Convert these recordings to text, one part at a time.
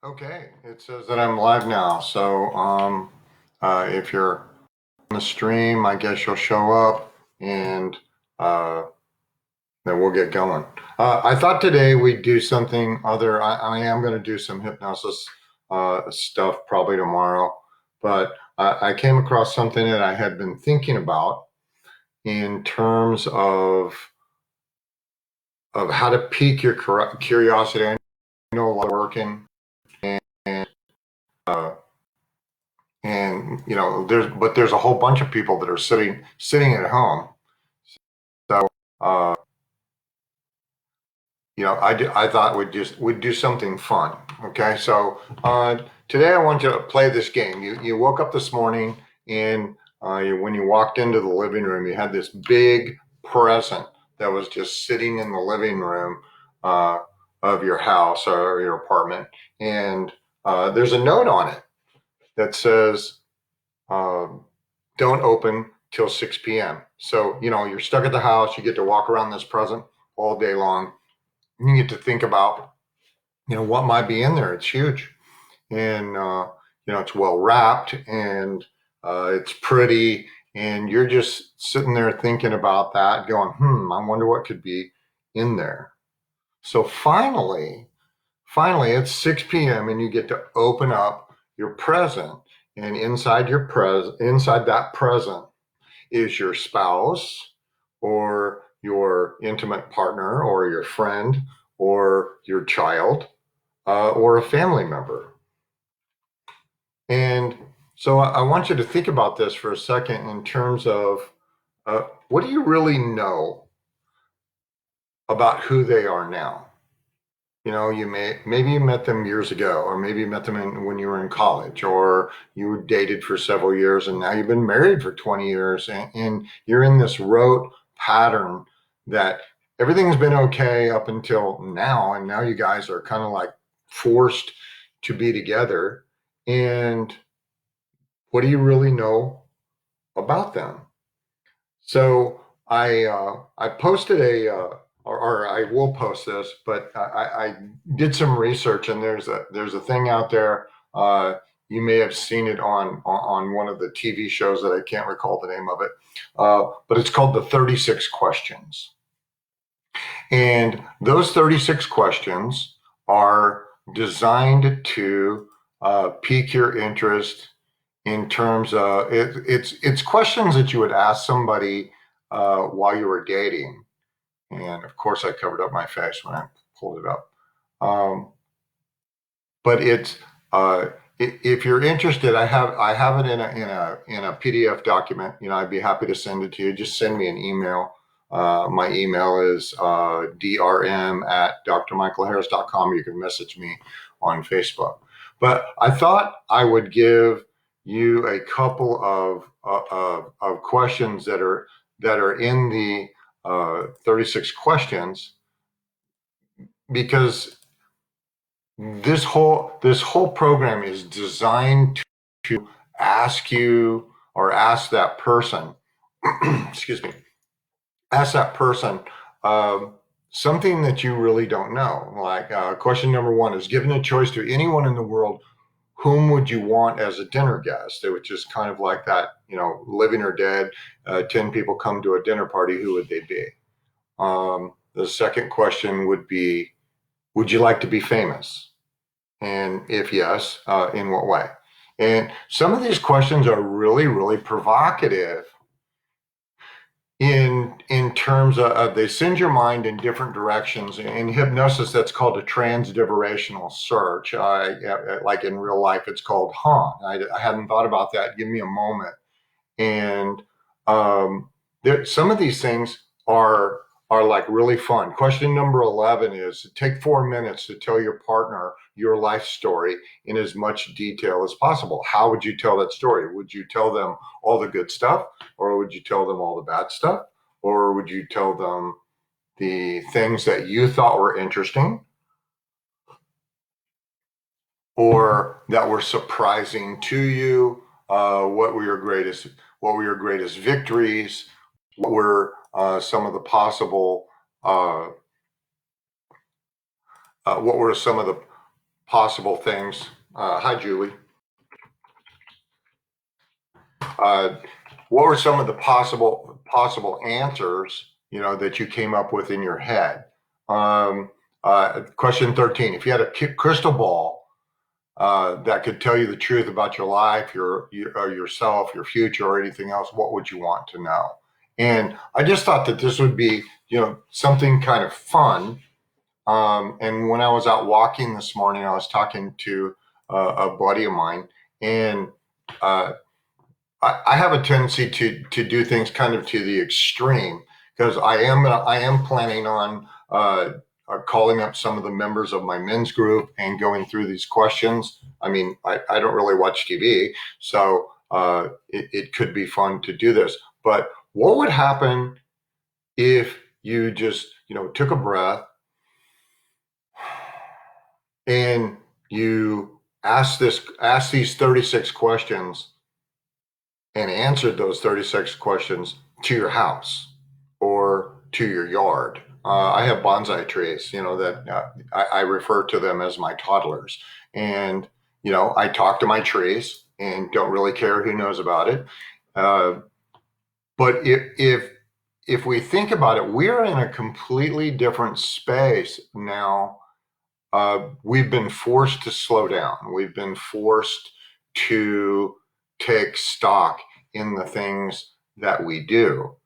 Okay, it says that I'm live now. So, if you're on the stream, I guess you'll show up and uh, then we'll get going. I thought today we'd do something other. I am going to do some hypnosis stuff probably tomorrow, but I came across something that I had been thinking about in terms of how to pique your curiosity. I know a lot of working and uh, and there's a whole bunch of people that are sitting at home. So uh, I thought we'd do something fun. Okay, so today I want you to play this game. You woke up this morning and when you walked into the living room, you had this big present that was just sitting in the living room uh, of your house or your apartment, and there's a note on it that says um, don't open till 6 p.m. So, you're stuck at the house. You get to walk around this present all day long. And you get to think about, what might be in there. It's huge. And, it's well wrapped and it's pretty. And you're just sitting there thinking about that, going, I wonder what could be in there. So finally, it's 6 p.m. and you get to open up your present. And inside that present is your spouse or your intimate partner or your friend or your child or a family member. And so I want you to think about this for a second in terms of what do you really know about who they are now? Maybe you met them years ago, or maybe you met them when you were in college, or you were dated for several years, and now you've been married for 20 years, and you're in this rote pattern that everything's been okay up until now, and now you guys are kind of like forced to be together. And what do you really know about them? So I posted or I will post this, but I did some research and there's a thing out there. You may have seen it on one of the TV shows that I can't recall the name of it, but it's called the 36 questions. And those 36 questions are designed to pique your interest in terms of it's questions that you would ask somebody while you were dating. And of course, I covered up my face when I pulled it up. Um, but it's if you're interested, I have it in a PDF document. I'd be happy to send it to you. Just send me an email. My email is drm@drmichaelharris.com. You can message me on Facebook. But I thought I would give you a couple of questions that are in the 36 questions because this whole program is designed to ask you or ask that person excuse me, ask that person something that you really don't know. Like question number one is, given a choice to anyone in the world, whom would you want as a dinner guest? It was just kind of like that, living or dead. 10 people come to a dinner party, who would they be? The second question would be, would you like to be famous? And if yes, in what way? And some of these questions are really, really provocative in terms of they send your mind in different directions. In hypnosis, that's called a transdiversational search. Like in real life, it's called I hadn't thought about that. Give me a moment. And some of these things are like really fun. Question number 11 is, take 4 minutes to tell your partner your life story in as much detail as possible. How would you tell that story? Would you tell them all the good stuff, or would you tell them all the bad stuff, or would you tell them the things that you thought were interesting or that were surprising to you? What were your greatest victories? What were some of the possible? What were some of the possible things. Hi, Julie. Uh, what were some of the possible answers, that you came up with in your head? Question 13: if you had a crystal ball that could tell you the truth about your life, yourself, your future, or anything else, what would you want to know? And I just thought that this would be, something kind of fun. And when I was out walking this morning, I was talking to a buddy of mine, and uh, I have a tendency to do things kind of to the extreme, because I am planning on calling up some of the members of my men's group and going through these questions. I mean, I don't really watch TV, so it could be fun to do this. But what would happen if you just took a breath and you asked these 36 questions and answered those 36 questions to your house or to your yard? I have bonsai trees, that I refer to them as my toddlers. And, I talk to my trees and don't really care who knows about it. Uh, but if we think about it, we're in a completely different space now. We've been forced to slow down. We've been forced to take stock in the things that we do.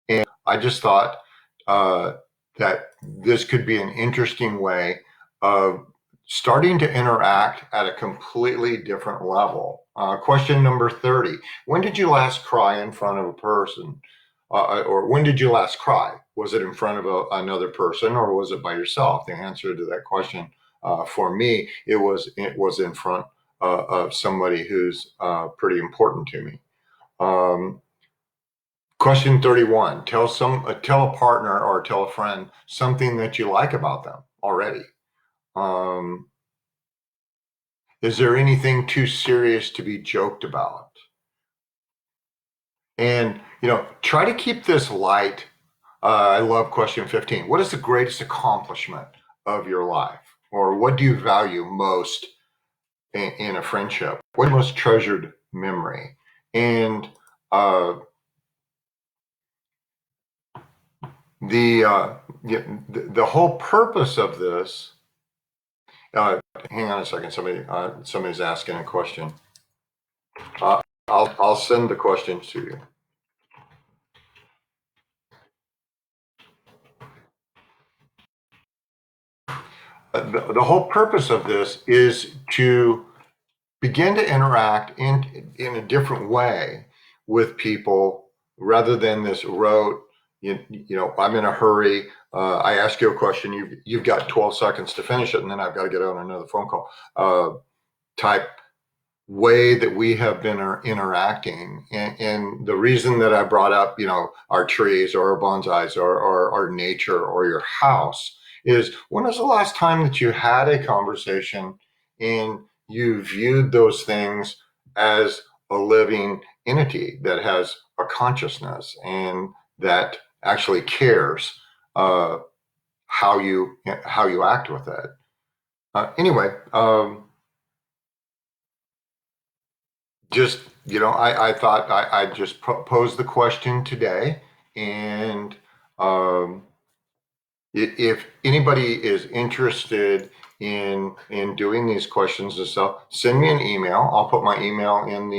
And I just thought uh, that this could be an interesting way of starting to interact at a completely different level. Question number 30: when did you last cry in front of a person? Or when did you last cry? Was it in front of another person, or was it by yourself? The answer to that question, for me, it was in front of somebody who's pretty important to me. Um, Question 31: tell a partner or tell a friend something that you like about them already. Um, is there anything too serious to be joked about? And try to keep this light. I love question 15. What is the greatest accomplishment of your life? Or what do you value most in a friendship? What's your most treasured memory? And uh, the, uh, the whole purpose of this. Hang on a second. Somebody's asking a question. I'll send the questions to you. The whole purpose of this is to begin to interact in a different way with people, rather than this rote. I'm in a hurry. I ask you a question. You've got 12 seconds to finish it, and then I've got to get on another phone call. Type way that we have been interacting. And the reason that I brought up, our trees or our bonsais or our nature or your house is, when was the last time that you had a conversation and you viewed those things as a living entity that has a consciousness and that actually cares how you act with it? Anyway, just I thought I'd just pose the question today. And um, if anybody is interested in doing these questions and stuff, send me an email. I'll put my email in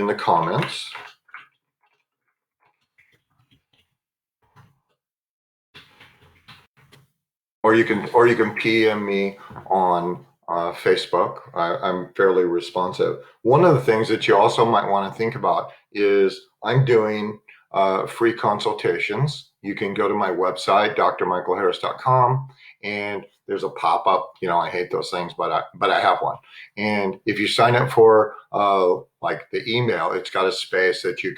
the comments. Or you can PM me on Facebook. I'm fairly responsive. One of the things that you also might want to think about is, I'm doing free consultations. You can go to my website, drmichaelharris.com, and there's a pop-up. I hate those things, but I have one. And if you sign up for like the email, it's got a space that you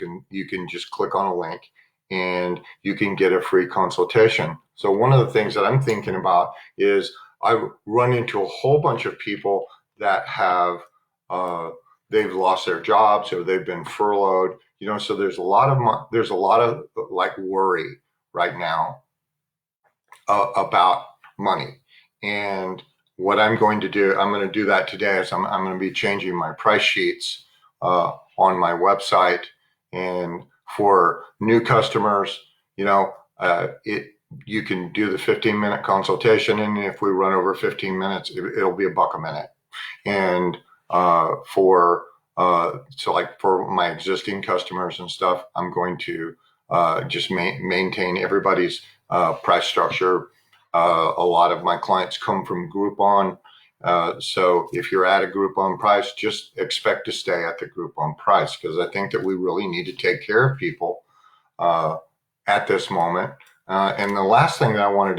can just click on a link and you can get a free consultation. So one of the things that I'm thinking about is, I run into a whole bunch of people that have they've lost their jobs or they've been furloughed. So there's a lot of like worry right now about money. And what I'm going to do, I'm going to do that today. Is I'm going to be changing my price sheets on my website, and for new customers, you know, it you can do the 15-minute consultation, and if we run over 15 minutes, it'll be $1 a minute. And for so like for my existing customers and stuff, I'm going to just maintain everybody's price structure. A lot of my clients come from Groupon. So if you're at a Groupon price, just expect to stay at the Groupon price, because I think that we really need to take care of people uh, at this moment. And the last thing that I wanted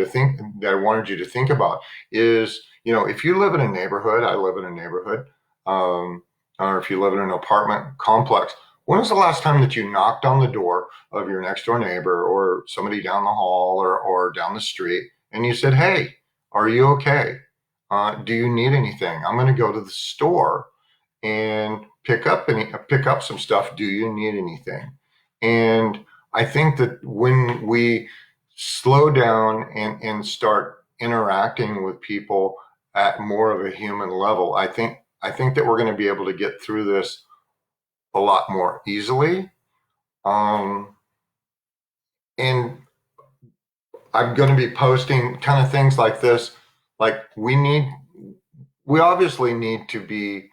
you to think about is, if you live in a neighborhood, I live in a neighborhood, um, or if you live in an apartment complex, when was the last time that you knocked on the door of your next door neighbor or somebody down the hall or down the street, and you said, "Hey, are you okay? Do you need anything? I'm going to go to the store and pick up some stuff. Do you need anything?" And I think that when we slow down and start interacting with people at more of a human level, I think that we're going to be able to get through this a lot more easily. Um, and I'm going to be posting kind of things like this. Like we obviously need to be,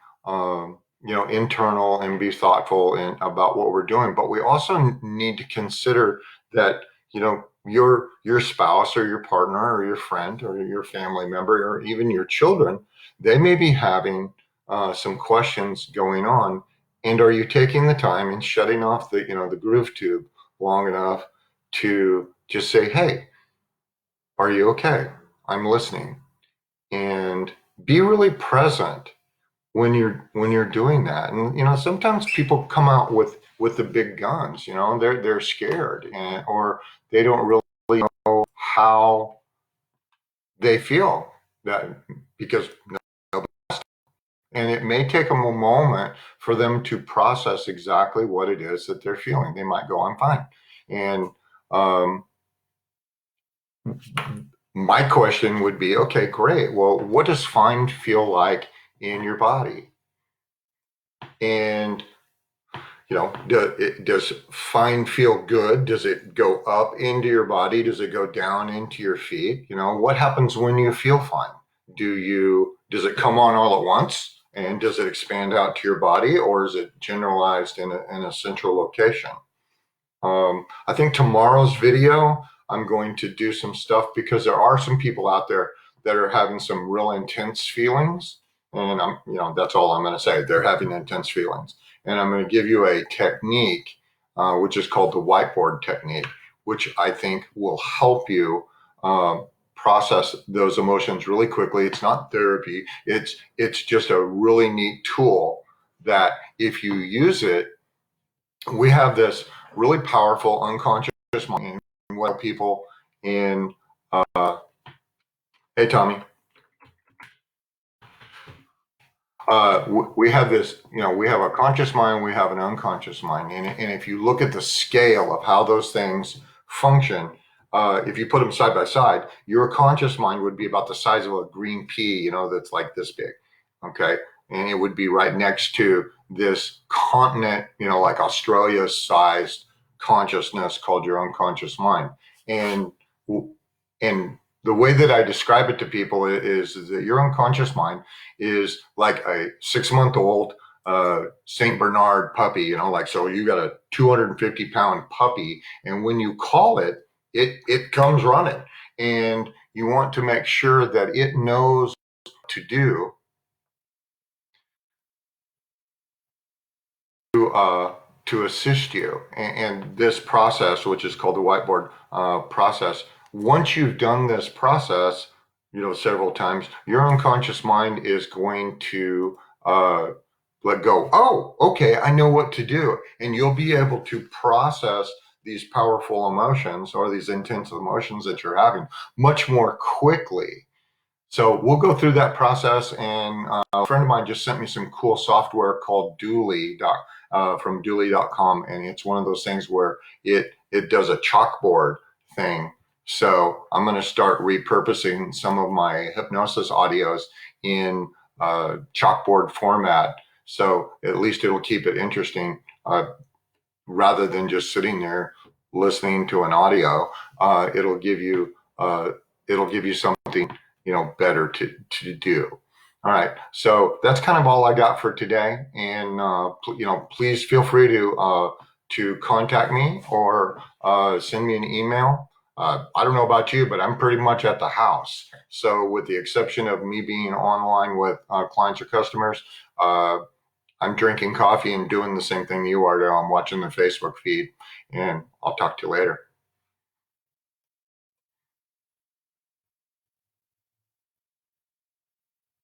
internal and be thoughtful about what we're doing, but we also need to consider that, your spouse or your partner or your friend or your family member or even your children, they may be having some questions going on. And are you taking the time and shutting off the groove tube long enough to just say, "Hey, are you okay? I'm listening." And be really present when you're doing that. And sometimes people come out with the big guns. They're scared, or they don't really know how they feel, that because and it may take them a moment for them to process exactly what it is that they're feeling. They might go, "I'm fine." And um, my question would be, okay, great. Well, what does fine feel like in your body? And does fine feel good? Does it go up into your body? Does it go down into your feet? What happens when you feel fine? Does it come on all at once? And does it expand out to your body, or is it generalized in a central location? I think tomorrow's video, I'm going to do some stuff because there are some people out there that are having some real intense feelings. And that's all I'm going to say. They're having intense feelings. And I'm going to give you a technique, which is called the whiteboard technique, which I think will help you process those emotions really quickly. It's not therapy. It's just a really neat tool that if you use it, we have this really powerful unconscious mind in what people in hey Tommy, we have this, we have a conscious mind, we have an unconscious mind, and if you look at the scale of how those things function, if you put them side by side, your conscious mind would be about the size of a green pea, that's like this big, okay, and it would be right next to this continent, like Australia-sized consciousness called your unconscious mind, and and the way that I describe it to people is that your unconscious mind is like a 6-month-old Saint Bernard puppy, like, so you got a 250-pound puppy, and when you call it, it comes running, and you want to make sure that it knows what to do to assist you. And this process, which is called the whiteboard process, once you've done this process, several times, your unconscious mind is going to let go. "Oh, okay, I know what to do." And you'll be able to process these powerful emotions or these intense emotions that you're having much more quickly. So we'll go through that process, and a friend of mine just sent me some cool software called from Dooley.com, and it's one of those things where it does a chalkboard thing, So I'm going to start repurposing some of my hypnosis audios in chalkboard format. So at least it'll keep it interesting rather than just sitting there listening to an audio. It'll give you something better to do. All right, so that's kind of all I got for today, and please feel free to contact me or send me an email. I don't know about you, but I'm pretty much at the house. So, with the exception of me being online with clients or customers, I'm drinking coffee and doing the same thing you are. I'm watching the Facebook feed, and I'll talk to you later.